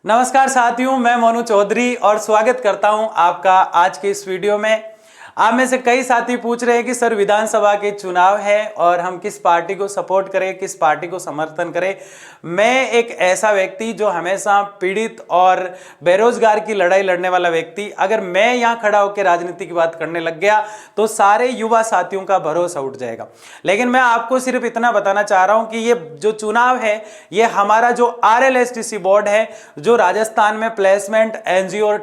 नमस्कार साथियों, मैं मोनू चौधरी और स्वागत करता हूं आपका आज के इस वीडियो में। आप में से कई साथी पूछ रहे हैं कि सर विधानसभा के चुनाव है और हम किस पार्टी को सपोर्ट करें, किस पार्टी को समर्थन करें। मैं एक ऐसा व्यक्ति जो हमेशा पीड़ित और बेरोजगार की लड़ाई लड़ने वाला व्यक्ति, अगर मैं यहां खड़ा होकर राजनीति की बात करने लग गया तो सारे युवा साथियों का भरोसा उठ जाएगा। लेकिन मैं आपको सिर्फ इतना बताना चाह रहा हूं कि ये जो चुनाव है ये हमारा जो RLSTC बोर्ड है, जो राजस्थान में प्लेसमेंट एनजीओ और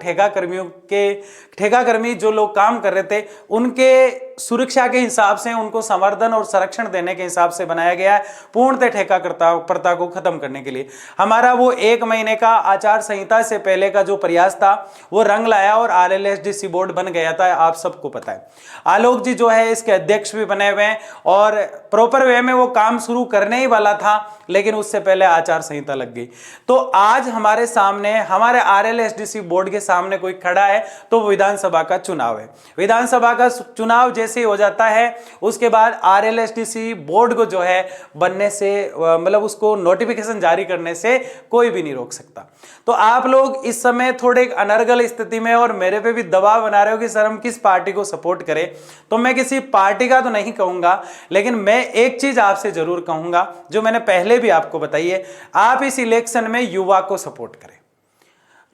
ठेकाकर्मी जो लोग काम कर रहे थे उनके सुरक्षा के हिसाब से, उनको संवर्धन और संरक्षण देने के हिसाब से बनाया गया है, पूर्णतः ठेका को खत्म करने के लिए। हमारा वो 1 महीने का आचार संहिता से पहले का जो प्रयास था वो रंग लाया और RLSTC बोर्ड बन गया था। आप सबको पता है, आलोक जी जो है इसके अध्यक्ष भी बने हुए हैं और प्रॉपर वे में वो काम शुरू करने ही वाला था, लेकिन उससे पहले आचार संहिता लग गई। तो आज हमारे सामने, हमारे RLSTC बोर्ड के सामने कोई खड़ा है तो विधानसभा का चुनाव है। विधानसभा का चुनाव जैसे हो जाता है उसके बाद RLSTC बोर्ड को जो है बनने से, मतलब उसको नोटिफिकेशन जारी करने से कोई भी नहीं रोक सकता। तो आप लोग इस समय थोड़े अनर्गल स्थिति में और मेरे पे भी दबाव बना रहे हो कि सर हम किस पार्टी को सपोर्ट करें। तो मैं किसी पार्टी का तो नहीं कहूंगा, लेकिन मैं एक चीज आपसे जरूर कहूंगा जो मैंने पहले भी आपको बताई है, आप इस इलेक्शन में युवा को सपोर्ट करें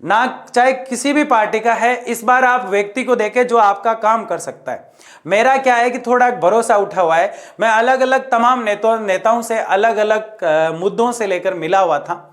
ना, चाहे किसी भी पार्टी का है। इस बार आप व्यक्ति को देखें जो आपका काम कर सकता है। मेरा क्या है कि थोड़ा भरोसा उठा हुआ है, मैं अलग अलग तमाम नेताओं से अलग अलग मुद्दों से लेकर मिला हुआ था।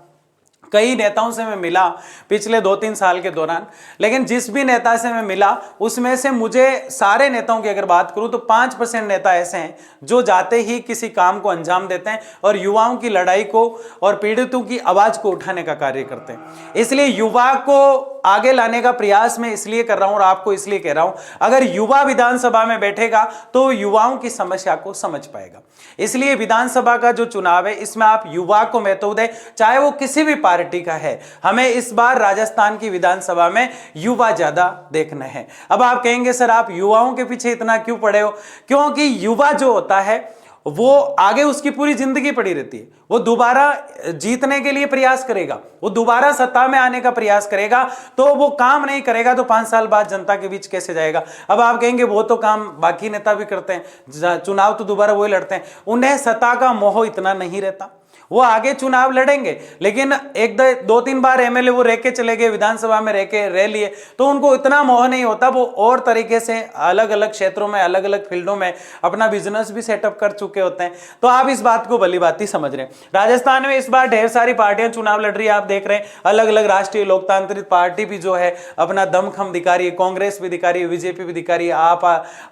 कई नेताओं से मैं मिला पिछले 2-3 साल के दौरान, लेकिन जिस भी नेता से मैं मिला उसमें से मुझे, सारे नेताओं की अगर बात करूं तो 5% नेता ऐसे हैं जो जाते ही किसी काम को अंजाम देते हैं और युवाओं की लड़ाई को और पीड़ितों की आवाज को उठाने का कार्य करते हैं। इसलिए युवा को आगे लाने का प्रयास मैं इसलिए कर रहा हूं और आपको इसलिए कह रहा हूं, अगर युवा विधानसभा में बैठेगा तो युवाओं की समस्या को समझ पाएगा। इसलिए विधानसभा का जो चुनाव है इसमें आप युवा को महत्व दें, चाहे वो किसी भी पार्टी का है। हमें इस बार राजस्थान की विधानसभा में युवा ज्यादा देखना है। अब आप कहेंगे सर आप युवाओं के पीछे इतना क्यों पड़े हो? क्योंकि युवा जो होता है वो आगे उसकी पूरी जिंदगी पड़ी रहती है। वो दोबारा जीतने के लिए प्रयास करेगा, वो दोबारा सत्ता में आने का प्रयास करेगा। तो वो काम नहीं करेगा तो 5 साल बाद जनता के बीच कैसे जाएगा? अब आप कहेंगे वो तो काम बाकी नेता भी करते हैं, चुनाव तो दोबारा वही लड़ते हैं। उन्हें सत्ता का मोह इतना नहीं रहता, वो आगे चुनाव लड़ेंगे, लेकिन 1-2-3 बार MLA वो रह के चले गए, विधानसभा में रह लिए, तो उनको इतना मोह नहीं होता। वो और तरीके से अलग अलग क्षेत्रों में, अलग अलग फील्डों में अपना बिजनेस भी सेटअप कर चुके होते हैं। तो आप इस बात को भली भांति समझ रहे हैं। राजस्थान में इस बार ढेर सारी पार्टियां चुनाव लड़ रही है, आप देख रहे हैं। अलग अलग राष्ट्रीय लोकतांत्रिक पार्टी भी जो है अपना दमखम दिखा रही है, कांग्रेस भी दिखा रही है, BJP भी दिखा रही है,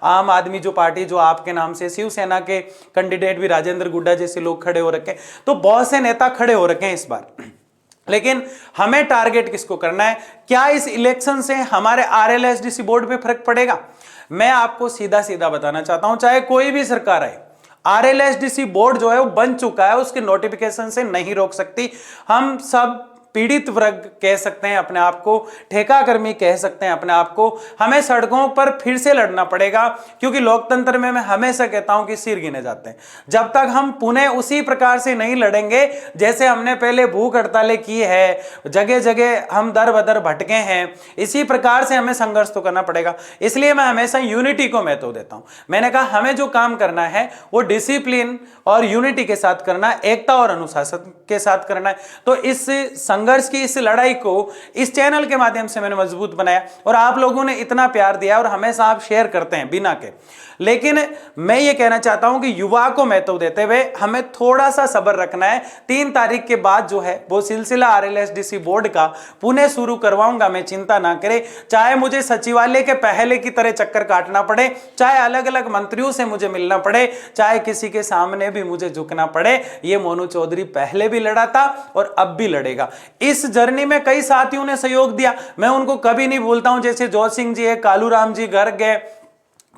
आम आदमी जो पार्टी जो आपके नाम से, शिवसेना के कैंडिडेट भी राजेंद्र गुड्डा जैसे लोग खड़े हो रखे। तो बहुत से नेता खड़े हो रखे हैं इस बार। लेकिन हमें टारगेट किसको करना है? क्या इस इलेक्शन से हमारे RLSTC बोर्ड पे फर्क पड़ेगा? मैं आपको सीधा सीधा बताना चाहता हूं, चाहे कोई भी सरकार आए, RLSTC बोर्ड जो है वो बन चुका है, उसके नोटिफिकेशन से नहीं रोक सकती। हम सब पीड़ित वर्ग कह सकते हैं अपने आप को, ठेकाकर्मी कह सकते हैं अपने आप को, हमें सड़कों पर फिर से लड़ना पड़ेगा। क्योंकि लोकतंत्र में मैं हमेशा कहता हूं कि सिर गिने जाते हैं। जब तक हम पुनः उसी प्रकार से नहीं लड़ेंगे जैसे हमने पहले भूख हड़तालें की है, जगह जगह हम दर बदर भटके हैं, इसी प्रकार से हमें संघर्ष तो करना पड़ेगा। इसलिए मैं हमेशा यूनिटी को महत्व देता हूं। मैंने कहा हमें जो काम करना है वो डिसिप्लिन और यूनिटी के साथ करना है, एकता और अनुशासन के साथ करना है। तो इस संघर्ष की, इस लड़ाई को इस चैनल के माध्यम से मैंने मजबूत बनाया और आप लोगों ने इतना प्यार दिया और हमेशा आप शेयर करते हैं बिना के। लेकिन मैं ये कहना चाहता हूं कि युवा को महत्व देते हुए हमें थोड़ा सा सब्र रखना है। 3 तारीख के बाद जो है वो सिलसिला RLSTC बोर्ड का पुनः शुरू करवाऊंगा, मैं चिंता ना करें। चाहे मुझे सचिवालय के पहले की तरह चक्कर काटना पड़े, चाहे अलग अलग मंत्रियों से मुझे मिलना पड़े, चाहे किसी के सामने भी मुझे झुकना पड़े, ये मोनू चौधरी पहले भी लड़ा था और अब भी लड़ेगा। इस जर्नी में कई साथियों ने सहयोग दिया, मैं उनको कभी नहीं भूलता हूं। जैसे जोत सिंह जी है, कालूराम जी गर्ग है,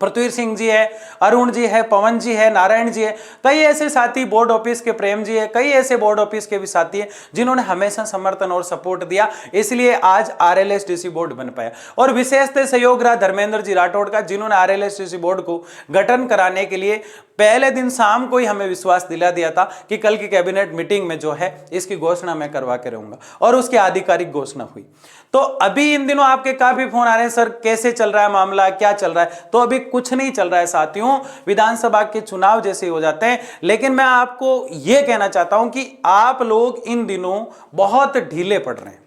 पृथ्वी सिंह जी है, अरुण जी है, पवन जी है, नारायण जी है, कई ऐसे साथी, बोर्ड ऑफिस के प्रेम जी है, कई ऐसे बोर्ड ऑफिस के भी साथी हैं जिन्होंने हमेशा समर्थन और सपोर्ट दिया। इसलिए आज RLSTC बोर्ड बन पाया। और विशेषतः सहयोग रहा धर्मेंद्र जी राठौड़ का, जिन्होंने RLSTC बोर्ड को गठन कराने के लिए पहले दिन शाम को ही हमें विश्वास दिला दिया था कि कल की कैबिनेट मीटिंग में जो है इसकी घोषणा मैं करवा के रहूंगा, और उसकी आधिकारिक घोषणा हुई। तो अभी इन दिनों आपके काफी फोन आ रहे हैं, सर कैसे चल रहा है मामला, क्या चल रहा है? तो अभी कुछ नहीं चल रहा है साथियों, विधानसभा के चुनाव जैसे हो जाते हैं। लेकिन मैं आपको यह कहना चाहता हूं कि आप लोग इन दिनों बहुत ढीले पड़ रहे हैं।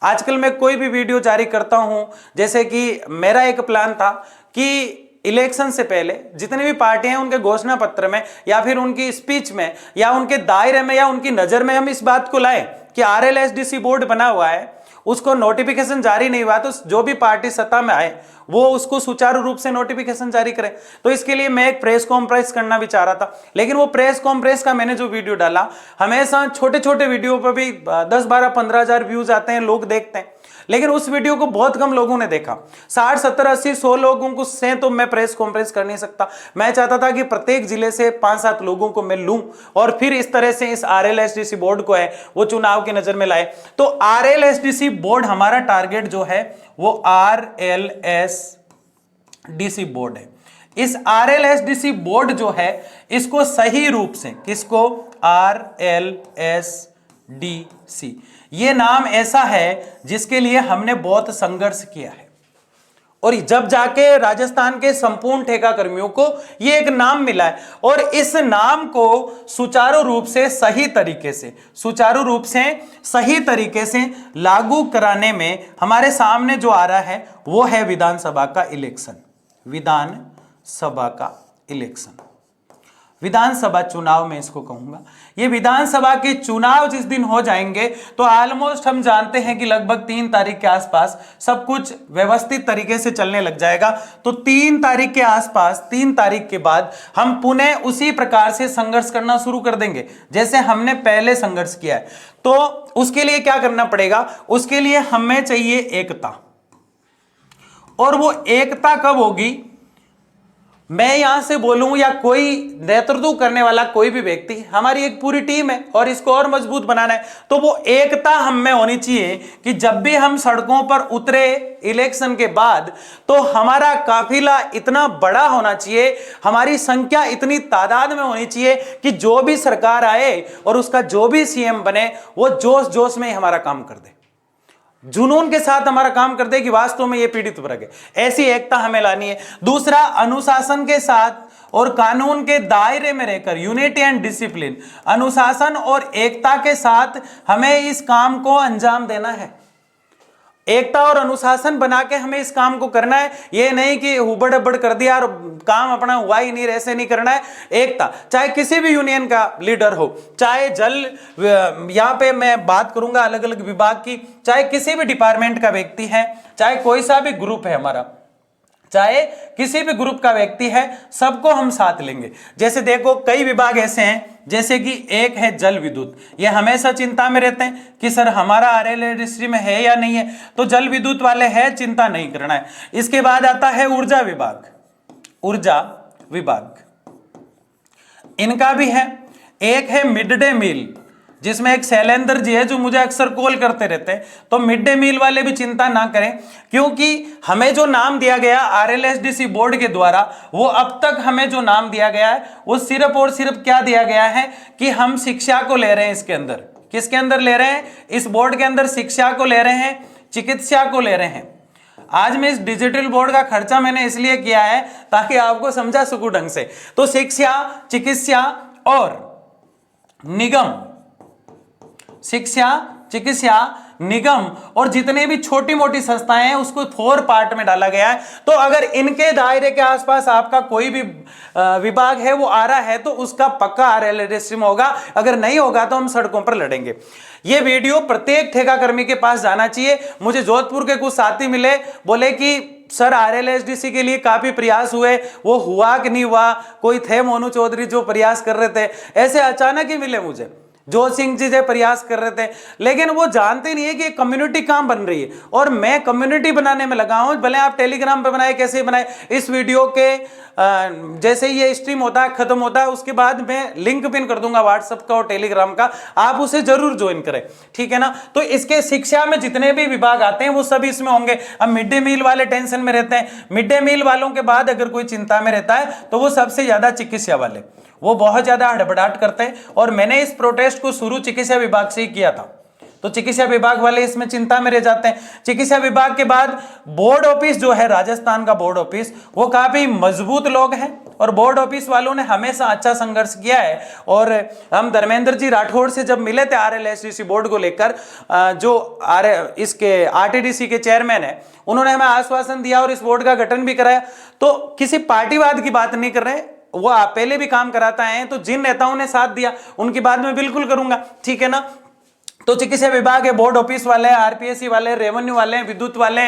आजकल मैं कोई भी वीडियो जारी करता हूं, जैसे कि मेरा एक प्लान था कि इलेक्शन से पहले जितनी भी पार्टियां हैं उनके घोषणा पत्र में या फिर उनकी स्पीच में या उनके दायरे में या उनकी नजर में हम इस बात को लाएं कि RLSDC बोर्ड बना हुआ है, उसको नोटिफिकेशन जारी नहीं हुआ, तो जो भी पार्टी सत्ता में आए वो उसको सुचारू रूप से नोटिफिकेशन जारी करें। तो इसके लिए मैं एक प्रेस कॉन्फ्रेंस करना भी चाह रहा था, लेकिन वो प्रेस कॉन्फ्रेंस का मैंने जो वीडियो डाला, हमेशा छोटे छोटे वीडियो पर भी 10, 12, 15 हजार व्यूज आते हैं, लोग देखते हैं, लेकिन उस वीडियो को बहुत कम लोगों ने देखा। 60, 70, 80, 100 लोगों को से तो मैं प्रेस कॉन्फ्रेंस कर नहीं सकता। मैं चाहता था कि प्रत्येक जिले से 5-7 लोगों को मैं लूं और फिर इस तरह से इस RLSDC बोर्ड को है वो चुनाव की नजर में लाए। तो RLSDC बोर्ड हमारा टारगेट जो है वो RLSDC बोर्ड है। इस RLSDC बोर्ड जो है इसको सही रूप से, किसको? RLSDC, ये नाम ऐसा है जिसके लिए हमने बहुत संघर्ष किया है, और जब जाके राजस्थान के संपूर्ण ठेका कर्मियों को ये एक नाम मिला है, और इस नाम को सुचारू रूप से सही तरीके से लागू कराने में हमारे सामने जो आ रहा है वो है विधानसभा का इलेक्शन। विधानसभा चुनाव में इसको कहूंगा। ये विधानसभा के चुनाव जिस दिन हो जाएंगे तो ऑलमोस्ट हम जानते हैं कि लगभग 3 तारीख के आसपास सब कुछ व्यवस्थित तरीके से चलने लग जाएगा। तो 3 तारीख के आसपास, 3 तारीख के बाद हम पुनः उसी प्रकार से संघर्ष करना शुरू कर देंगे जैसे हमने पहले संघर्ष किया है। तो उसके लिए क्या करना पड़ेगा? उसके लिए हमें चाहिए एकता, और वो एकता कब होगी? मैं यहां से बोलूं या कोई नेतृत्व करने वाला कोई भी व्यक्ति, हमारी एक पूरी टीम है और इसको और मजबूत बनाना है, तो वो एकता हम में होनी चाहिए कि जब भी हम सड़कों पर उतरे इलेक्शन के बाद, तो हमारा काफिला इतना बड़ा होना चाहिए, हमारी संख्या इतनी तादाद में होनी चाहिए कि जो भी सरकार आए और उसका जो भी CM बने वो जोश जोश में ही हमारा काम कर दे, जुनून के साथ हमारा काम कर दे कि वास्तव में ये पीड़ित वर्ग है। ऐसी एकता हमें लानी है। दूसरा, अनुशासन के साथ और कानून के दायरे में रहकर, यूनिटी एंड डिसिप्लिन, अनुशासन और एकता के साथ हमें इस काम को अंजाम देना है। एकता और अनुशासन बना के हमें इस काम को करना है। ये नहीं कि हुबड़ अबड़ कर दिया और काम अपना हुआ ही नहीं, ऐसे नहीं करना है। एकता, चाहे किसी भी यूनियन का लीडर हो, चाहे जल, यहाँ पे मैं बात करूंगा अलग अलग विभाग की, चाहे किसी भी डिपार्टमेंट का व्यक्ति है, चाहे कोई सा भी ग्रुप है हमारा, चाहे किसी भी ग्रुप का व्यक्ति है, सबको हम साथ लेंगे। जैसे देखो कई विभाग ऐसे हैं, जैसे कि एक है जल विद्युत, ये हमेशा चिंता में रहते हैं कि सर हमारा RLSDC में है या नहीं है, तो जल विद्युत वाले हैं, चिंता नहीं करना है। इसके बाद आता है ऊर्जा विभाग, इनका भी है। एक है मिड डे मील, जिसमें एक शैलेंद्र जी है जो मुझे अक्सर कॉल करते रहते हैं। तो मिड डे मील वाले भी चिंता ना करें, क्योंकि हमें जो नाम दिया गया RLSDC बोर्ड के द्वारा, वो अब तक हमें जो नाम दिया गया है वो सिर्फ और सिर्फ क्या दिया गया है कि हम शिक्षा को ले रहे हैं। इसके अंदर किसके अंदर ले रहे हैं? इस बोर्ड के अंदर शिक्षा को ले रहे हैं, चिकित्सा को ले रहे हैं। आज मैं इस डिजिटल बोर्ड का खर्चा मैंने इसलिए किया है ताकि आपको समझा सकूं ढंग से। तो शिक्षा, चिकित्सा और निगम, शिक्षा, चिकित्सा, निगम और जितने भी छोटी मोटी संस्थाएं हैं उसको 4 पार्ट में डाला गया है। तो अगर इनके दायरे के आसपास आपका कोई भी विभाग है वो आ रहा है तो उसका पक्का RLSDC में होगा, अगर नहीं होगा तो हम सड़कों पर लड़ेंगे। ये वीडियो प्रत्येक ठेका कर्मी के पास जाना चाहिए। मुझे जोधपुर के कुछ साथी मिले, बोले कि सर RLSDC के लिए काफी प्रयास हुए, वो हुआ कि नहीं हुआ। कोई थे मोनू चौधरी जो प्रयास कर रहे थे, ऐसे अचानक ही मिले मुझे। जोत सिंह जी जो प्रयास कर रहे थे, लेकिन वो जानते नहीं है कि कम्युनिटी कहां बन रही है, और मैं कम्युनिटी बनाने में लगा हूं। भले आप टेलीग्राम पे बनाए, कैसे बनाए, इस वीडियो के जैसे ही ये स्ट्रीम होता है, खत्म होता है, उसके बाद मैं लिंक पिन कर दूंगा व्हाट्सएप का और टेलीग्राम का, आप उसे जरूर ज्वाइन करें, ठीक है ना। तो इसके शिक्षा में जितने भी विभाग आते हैं वो सभी इसमें होंगे। अब मिड डे मील वाले टेंशन में रहते हैं, मिड डे मील वालों के बाद अगर कोई चिंता में रहता है तो वो सबसे ज्यादा चिकित्सा वाले, वो बहुत ज्यादा हड़बड़ाहट करते हैं। और मैंने इस प्रोटेस्ट को शुरू चिकित्सा विभाग से ही किया था, तो चिकित्सा विभाग वाले इसमें चिंता में रह जाते हैं। चिकित्सा विभाग के बाद बोर्ड ऑफिस जो है, राजस्थान का बोर्ड ऑफिस, वो काफी मजबूत लोग हैं और बोर्ड ऑफिस वालों ने हमेशा अच्छा संघर्ष किया है। और हम धर्मेंद्र जी राठौड़ से जब मिले थे RLSDC बोर्ड को लेकर, जो इसके RTDC के चेयरमैन है, उन्होंने हमें आश्वासन दिया और इस बोर्ड का गठन भी कराया। तो किसी पार्टीवाद की बात नहीं कर रहे हैं, वो पहले भी काम कराता है, तो जिन नेताओं ने साथ दिया उनकी बात मैं बिल्कुल करूंगा, ठीक है ना। तो चिकित्सा विभाग है, बोर्ड ऑफिस वाले, RPSC वाले, रेवेन्यू वाले, विद्युत वाले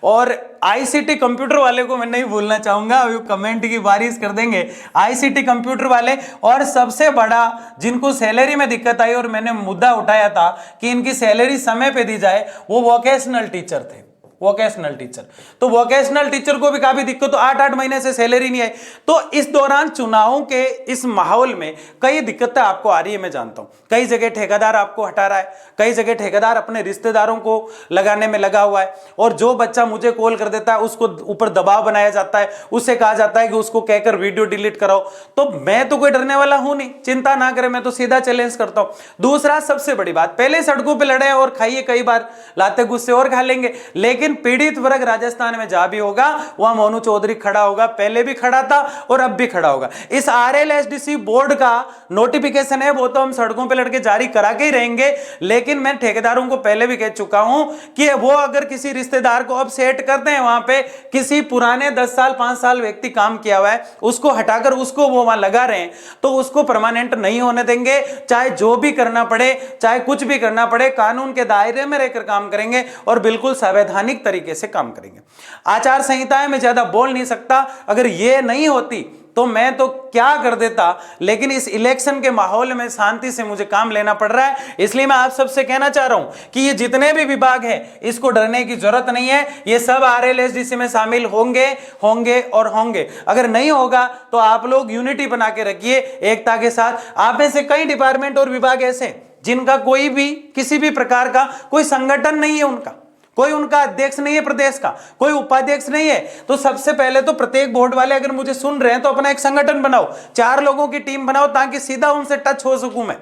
और ICT कंप्यूटर वाले को मैं नहीं भूलना चाहूंगा, अभी कमेंट की बारिश कर देंगे। ICT कंप्यूटर वाले, और सबसे बड़ा जिनको सैलरी में दिक्कत आई और मैंने मुद्दा उठाया था कि इनकी सैलरी समय पे दी जाए, वो वोकेशनल टीचर थे, वोकेशनल टीचर। तो वोकेशनल टीचर को भी काफी दिक्कत, तो 8-8 महीने से सैलरी नहीं आई। तो इस दौरान चुनावों के इस माहौल में कई दिक्कतें आपको आ रही है, मैं जानता हूं। कई जगह ठेकेदार आपको हटा रहा है, कई जगह ठेकेदार अपने रिश्तेदारों को लगाने में लगा हुआ है, और जो बच्चा मुझे कॉल कर देता है उसको ऊपर दबाव बनाया जाता है, उससे कहा जाता है कि उसको कहकर वीडियो डिलीट कराओ। तो मैं तो कोई डरने वाला हूं नहीं, चिंता ना करें, मैं तो सीधा चैलेंज करता हूं। दूसरा सबसे बड़ी बात, पहले सड़कों पर लड़े और खाइए, कई बार लाते गुस्से और खा लेंगे, लेकिन पीड़ित वर्ग राजस्थान में जा भी होगा, वहां मोनू चौधरी खड़ा होगा, पहले भी खड़ा था और अब भी खड़ा होगा। इस RLSDC बोर्ड का नोटिफिकेशन है, वो तो हम सड़कों पे लड़के जारी करा के ही रहेंगे, लेकिन मैं ठेकेदारों को पहले भी कह चुका हूं कि वो अगर किसी रिश्तेदार को अब सेट करते हैं, वहां पे किसी पुराने 10 साल 5 साल व्यक्ति काम किया हुआ है, उसको हटाकर उसको वो वहां लगा रहे हैं, तो उसको परमानेंट नहीं होने देंगे। चाहे जो भी करना पड़े, चाहे कुछ भी करना पड़े, कानून के दायरे में रहकर काम करेंगे और बिल्कुल संवैधानिक तरीके से काम करेंगे। आचार संहिता है, मैं ज्यादा बोल नहीं सकता, अगर ये नहीं होती तो मैं तो क्या कर देता, लेकिन इस इलेक्शन के माहौल में शांति से मुझे काम लेना पड़ रहा है। इसलिए मैं आप सबसे कहना चाह रहा हूं कि ये जितने भी विभाग हैं, इसको डरने की जरूरत नहीं है, ये सब RLSDC में शामिल होंगे होंगे और होंगे। अगर नहीं होगा तो आप लोग यूनिटी बना के रखिए एकता के साथ। आप में से कई डिपार्टमेंट और विभाग ऐसे जिनका कोई भी किसी भी प्रकार का कोई संगठन नहीं है, कोई उनका अध्यक्ष नहीं है प्रदेश का, कोई उपाध्यक्ष नहीं है, तो सबसे पहले तो प्रत्येक बोर्ड वाले अगर मुझे सुन रहे हैं तो अपना एक संगठन बनाओ, 4 लोगों की टीम बनाओ, ताकि सीधा उनसे टच हो सकूं मैं।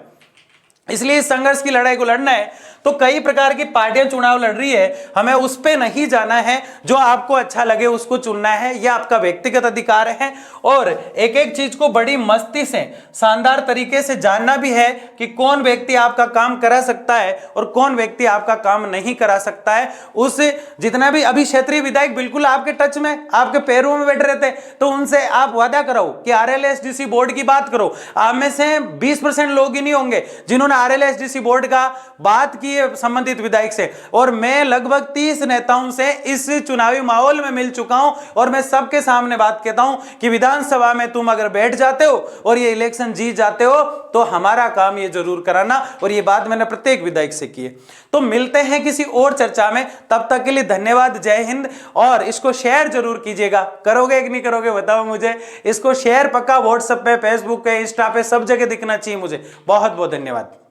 इसलिए इस संघर्ष की लड़ाई को लड़ना है तो कई प्रकार की पार्टियां चुनाव लड़ रही है, हमें उस पे नहीं जाना है, जो आपको अच्छा लगे उसको चुनना है, यह आपका व्यक्तिगत अधिकार है। और एक एक चीज को बड़ी मस्ती से, शानदार तरीके से जानना भी है कि कौन व्यक्ति आपका काम करा सकता है और कौन व्यक्ति आपका काम नहीं करा सकता है। उस जितना भी अभी क्षेत्रीय विधायक बिल्कुल आपके टच में, आपके पैरों में बैठ रहे थे, तो उनसे आप वादा करो कि RLSDC बोर्ड की बात करो। आप में से 20% लोग ही नहीं होंगे जिन्होंने RLSDC बोर्ड का बात की संबंधित विधायक से, और मैं लगभग 30 नेताओं से इस चुनावी माहौल में मिल चुका हूं, और मैं सबके सामने बात कहता हूं कि विधानसभा में तुम अगर बैठ जाते हो और ये इलेक्शन जीत जाते हो तो हमारा काम ये जरूर कराना, और ये बात मैंने प्रत्येक विधायक से की है। तो मिलते हैं किसी और चर्चा में, तब तक के लिए धन्यवाद, जय हिंद। और इसको शेयर जरूर कीजिएगा, करोगे कि नहीं करोगे बताओ मुझे। इसको शेयर पक्का व्हाट्सएप पे, फेसबुक पे, इंस्टा पे, सब जगह दिखना चाहिए मुझे। बहुत बहुत धन्यवाद।